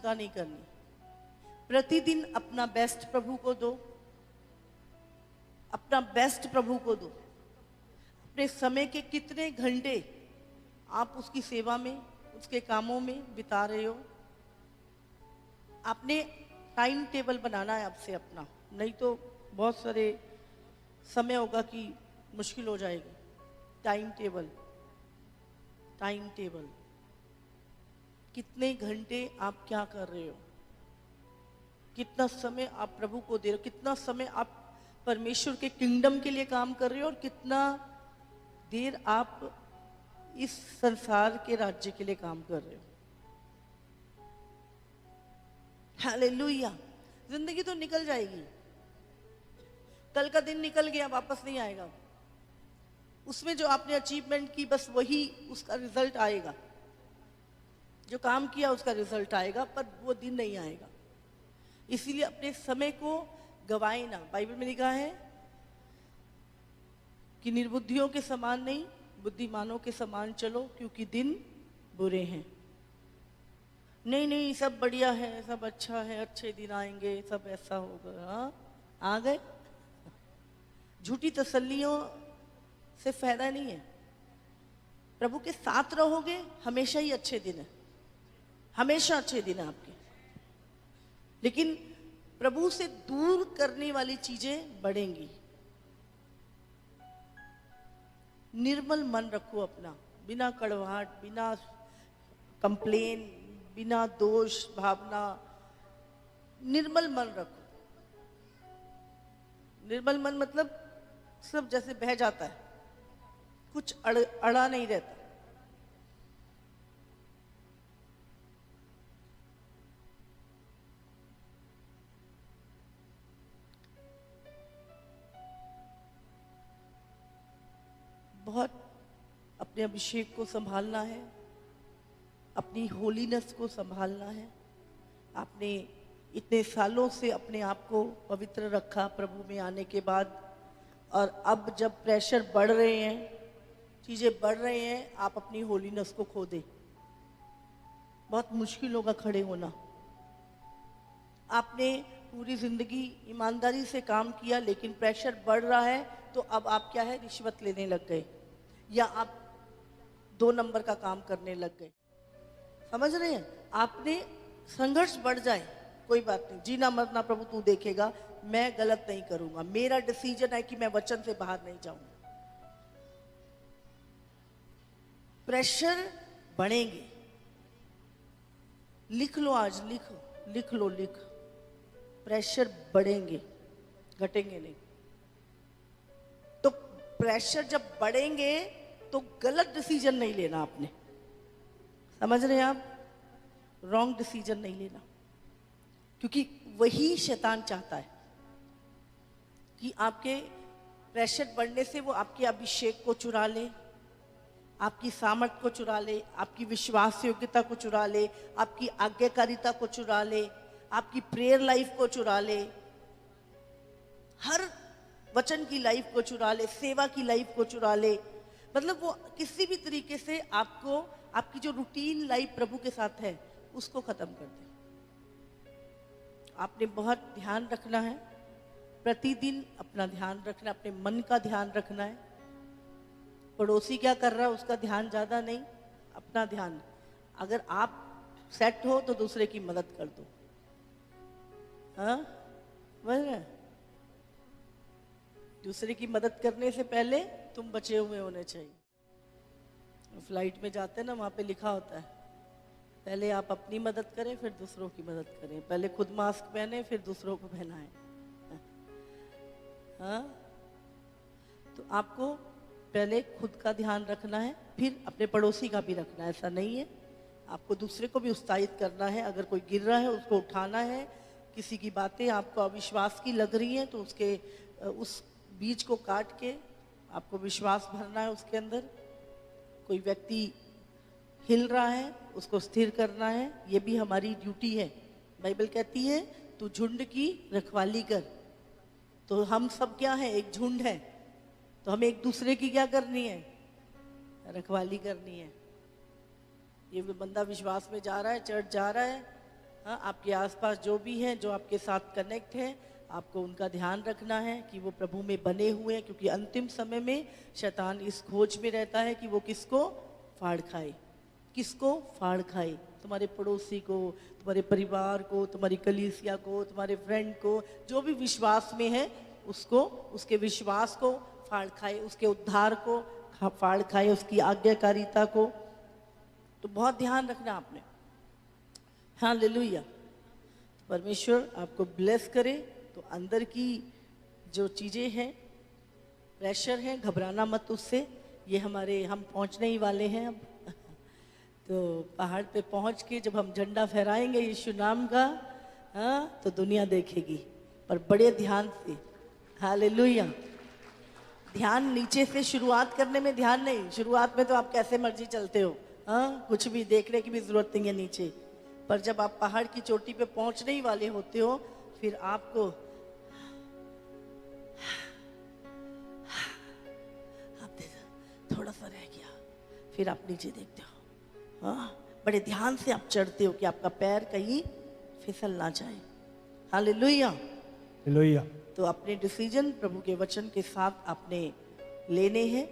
चिंता नहीं करनी। प्रतिदिन अपना बेस्ट प्रभु को दो, अपना बेस्ट प्रभु को दो। अपने समय के कितने घंटे आप उसकी सेवा में, उसके कामों में बिता रहे हो। आपने टाइम टेबल बनाना है आपसे अपना, नहीं तो बहुत सारे समय होगा कि मुश्किल हो जाएगी। टाइम टेबल, टाइम टेबल, कितने घंटे आप क्या कर रहे हो, कितना समय आप प्रभु को दे रहे हो, कितना समय आप परमेश्वर के किंगडम के लिए काम कर रहे हो और कितना देर आप इस संसार के राज्य के लिए काम कर रहे हो। हालेलुया। जिंदगी तो निकल जाएगी, कल का दिन निकल गया, वापस नहीं आएगा। उसमें जो आपने अचीवमेंट की बस वही उसका रिजल्ट आएगा, जो काम किया उसका रिजल्ट आएगा, पर वो दिन नहीं आएगा। इसीलिए अपने समय को गवाए ना। बाइबल में लिखा है कि निर्बुद्धियों के समान नहीं, बुद्धिमानों के समान चलो, क्योंकि दिन बुरे हैं। नहीं नहीं, सब बढ़िया है, सब अच्छा है, अच्छे दिन आएंगे, सब ऐसा होगा। हाँ, आ गए। झूठी तसल्लियों से फायदा नहीं है। प्रभु के साथ रहोगे, हमेशा ही अच्छे दिन है, हमेशा अच्छे दिन है आपके। लेकिन प्रभु से दूर करने वाली चीजें बढ़ेंगी। निर्मल मन रखो अपना, बिना कड़वाहट, बिना कंप्लेन, बिना दोष भावना, निर्मल मन रखो। निर्मल मन मतलब सब जैसे बह जाता है, कुछ अड़ा नहीं रहता। बहुत अपने अभिषेक को संभालना है, अपनी होलीनेस को संभालना है। आपने इतने सालों से अपने आप को पवित्र रखा प्रभु में आने के बाद, और अब जब प्रेशर बढ़ रहे हैं, चीज़ें बढ़ रहे हैं, आप अपनी होलीनेस को खो दे। बहुत मुश्किल होगा खड़े होना। आपने पूरी जिंदगी ईमानदारी से काम किया, लेकिन प्रेशर बढ़ रहा है, तो अब आप क्या है, रिश्वत लेने लग गए, या आप 2 नंबर का काम करने लग गए। समझ रहे हैं? आपने संघर्ष बढ़ जाए, कोई बात नहीं, जीना मरना प्रभु तू देखेगा, मैं गलत नहीं करूंगा, मेरा डिसीजन है कि मैं वचन से बाहर नहीं जाऊंगा। प्रेशर बढ़ेंगे। लिख लो आज, लिख लो, प्रेशर बढ़ेंगे, घटेंगे नहीं। तो प्रेशर जब बढ़ेंगे तो गलत डिसीजन नहीं लेना आपने। समझ रहे हैं आप? रॉन्ग डिसीजन नहीं लेना, क्योंकि वही शैतान चाहता है कि आपके प्रेशर बढ़ने से वो आपके अभिषेक को चुरा ले, आपकी सामर्थ को चुरा ले, आपकी विश्वास योग्यता को चुरा ले, आपकी आज्ञाकारिता को चुरा ले, आपकी प्रेयर लाइफ को चुरा ले, हर वचन की लाइफ को चुरा ले, सेवा की लाइफ को चुरा ले। मतलब वो किसी भी तरीके से आपको, आपकी जो रूटीन लाइफ प्रभु के साथ है, उसको खत्म कर दे। आपने बहुत ध्यान रखना है, प्रतिदिन अपना ध्यान रखना, अपने मन का ध्यान रखना है। पड़ोसी क्या कर रहा है उसका ध्यान ज्यादा नहीं, अपना ध्यान। अगर आप सेट हो तो दूसरे की मदद कर दो। हाँ, समझ रहे? दूसरे की मदद करने से पहले तुम बचे हुए होने चाहिए। फ्लाइट में जाते हैं ना, वहां पे लिखा होता है, पहले आप अपनी मदद करें, फिर दूसरों की मदद करें। पहले खुद मास्क पहने, फिर दूसरों को पहनाएं। हाँ, तो आपको पहले खुद का ध्यान रखना है, फिर अपने पड़ोसी का भी रखना है। ऐसा नहीं है, आपको दूसरे को भी उत्साहित करना है। अगर कोई गिर रहा है उसको उठाना है। किसी की बातें आपको अविश्वास की लग रही हैं तो उसके उस बीज को काट के आपको विश्वास भरना है उसके अंदर। कोई व्यक्ति हिल रहा है उसको स्थिर करना है, ये भी हमारी ड्यूटी है। बाइबल कहती है तू झुंड की रखवाली कर। तो हम सब क्या है, एक झुंड है, तो हमें एक दूसरे की क्या करनी है, रखवाली करनी है। ये बंदा विश्वास में जा रहा है, चर्च जा रहा है, हाँ, आपके आसपास जो भी हैं, जो आपके साथ कनेक्ट हैं, आपको उनका ध्यान रखना है कि वो प्रभु में बने हुए हैं, क्योंकि अंतिम समय में शैतान इस खोज में रहता है कि वो किसको फाड़ खाए, किसको फाड़ खाए, तुम्हारे पड़ोसी को, तुम्हारे परिवार को, तुम्हारी कलीसिया को, तुम्हारे फ्रेंड को, जो भी विश्वास में है उसको, उसके विश्वास को फाड़ खाए, उसके उद्धार को फाड़ खाए, उसकी आज्ञाकारिता को। तो बहुत ध्यान रखना आपने। हालेलुया। परमेश्वर आपको ब्लेस करे। तो अंदर की जो चीज़ें हैं, प्रेशर है, घबराना मत उससे। ये हम पहुंचने ही वाले हैं अब। तो पहाड़ पे पहुंच के जब हम झंडा फहराएंगे यीशु नाम का, हाँ, तो दुनिया देखेगी, पर बड़े ध्यान से। हालेलुया। ध्यान नीचे से शुरुआत करने में ध्यान नहीं। शुरुआत में तो आप कैसे मर्जी चलते हो, हाँ, कुछ भी देखने की भी जरूरत नहीं है नीचे। पर जब आप पहाड़ की चोटी पे पहुंचने ही वाले होते हो, फिर आपको आप थोड़ा सा रह गया, फिर आप नीचे देखते हो, हाँ, बड़े ध्यान से आप चढ़ते हो कि आपका पैर कहीं फिसल ना जाए। हालेलुया। हालेलुया। तो अपने डिसीजन प्रभु के वचन के साथ आपने लेने हैं।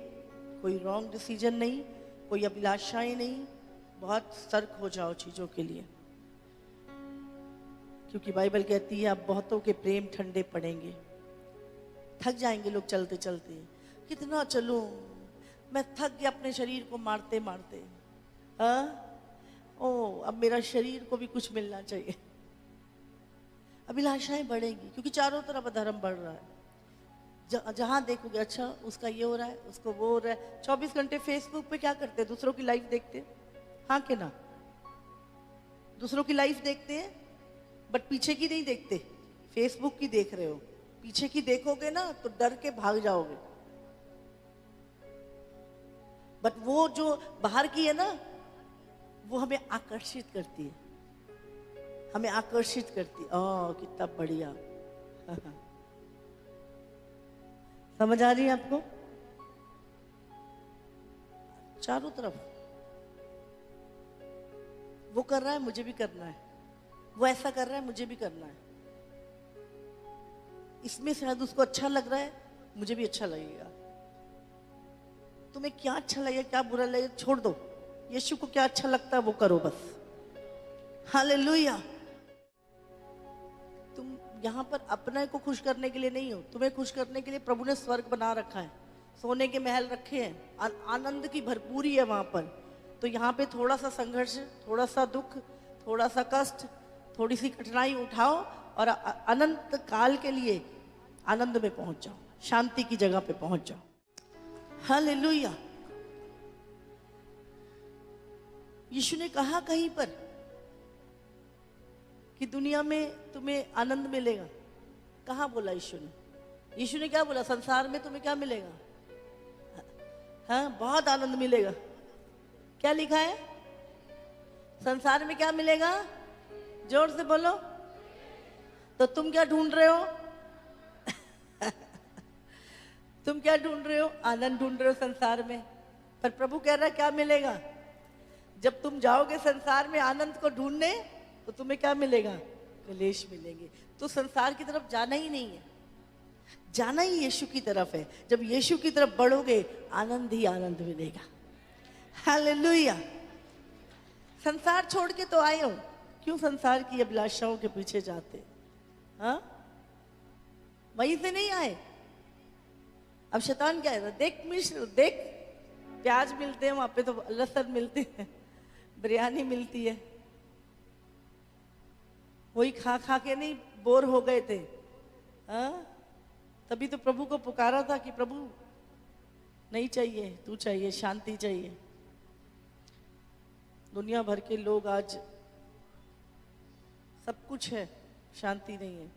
कोई रॉन्ग डिसीजन नहीं, कोई अभिलाषाएं नहीं। बहुत सतर्क हो जाओ चीज़ों के लिए, क्योंकि बाइबल कहती है अब बहुतों के प्रेम ठंडे पड़ेंगे। थक जाएंगे लोग चलते चलते, कितना चलूं, मैं थक गया अपने शरीर को मारते मारते। हाँ, ओ अब मेरा शरीर को भी कुछ मिलना चाहिए। अभिलाषाएं बढ़ेंगी, क्योंकि चारों तरफ अधर्म बढ़ रहा है। जहां देखोगे, अच्छा उसका ये हो रहा है, उसको वो हो रहा है। 24 घंटे फेसबुक पे क्या करते हैं? दूसरों की लाइफ देखते हैं, हाँ के ना? दूसरों की लाइफ देखते हैं, बट पीछे की नहीं देखते। फेसबुक की देख रहे हो, पीछे की देखोगे ना तो डर के भाग जाओगे। बट वो जो बाहर की है ना, वो हमें आकर्षित करती है, हमें आकर्षित करती। ओह कितना बढ़िया। समझ आ रही है आपको? चारों तरफ वो कर रहा है, मुझे भी करना है, वो ऐसा कर रहा है, मुझे भी करना है। इसमें शायद उसको अच्छा लग रहा है, मुझे भी अच्छा लगेगा। तुम्हें क्या अच्छा लगेगा, क्या बुरा लगेगा, छोड़ दो। यीशु को क्या अच्छा लगता है वो करो बस। हालेलुया। तुम यहाँ पर अपने को खुश करने के लिए नहीं हो, तुम्हें खुश करने के लिए प्रभु ने स्वर्ग बना रखा है, सोने के महल रखे हैं, आनंद की भरपूरी है वहां पर। तो यहाँ पे थोड़ा सा संघर्ष, थोड़ा सा दुख, थोड़ा सा कष्ट, थोड़ी सी कठिनाई उठाओ और अनंत काल के लिए आनंद में पहुंच जाओ, शांति की जगह पे पहुंच जाओ। हालेलुया। यीशु ने कहा कहीं पर कि दुनिया में तुम्हें आनंद मिलेगा। कहाँ बोला यीशु ने? यीशु ने क्या बोला? संसार में तुम्हें क्या मिलेगा? हाँ, बहुत आनंद मिलेगा। क्या लिखा है? संसार में क्या मिलेगा? जोर से बोलो। तो तुम क्या ढूंढ रहे हो? तुम क्या ढूंढ रहे हो? आनंद ढूंढ रहे हो संसार में। पर प्रभु कह रहा है क्या मिलेगा? जब तुम जाओगे संसार में आनंद को ढूंढने, तो तुम्हें क्या मिलेगा? क्लेश मिलेंगे। तो संसार की तरफ जाना ही नहीं है, जाना ही यीशु की तरफ है। जब यीशु की तरफ बढ़ोगे, आनंद ही आनंद मिलेगा। हालेलुया। संसार छोड़ के तो आए हो, क्यों संसार की अभिलाषाओं के पीछे जाते? हाँ, वहीं से नहीं आए। अब शैतान क्या है? देख मिश्र, देख प्याज मिलते हैं वहां पे, तो लहसुन मिलते हैं, बिरयानी मिलती है। वही खा खा के नहीं बोर हो गए थे? हाँ, तभी तो प्रभु को पुकारा था कि प्रभु नहीं चाहिए, तू चाहिए, शांति चाहिए। दुनिया भर के लोग आज सब कुछ है, शांति नहीं है।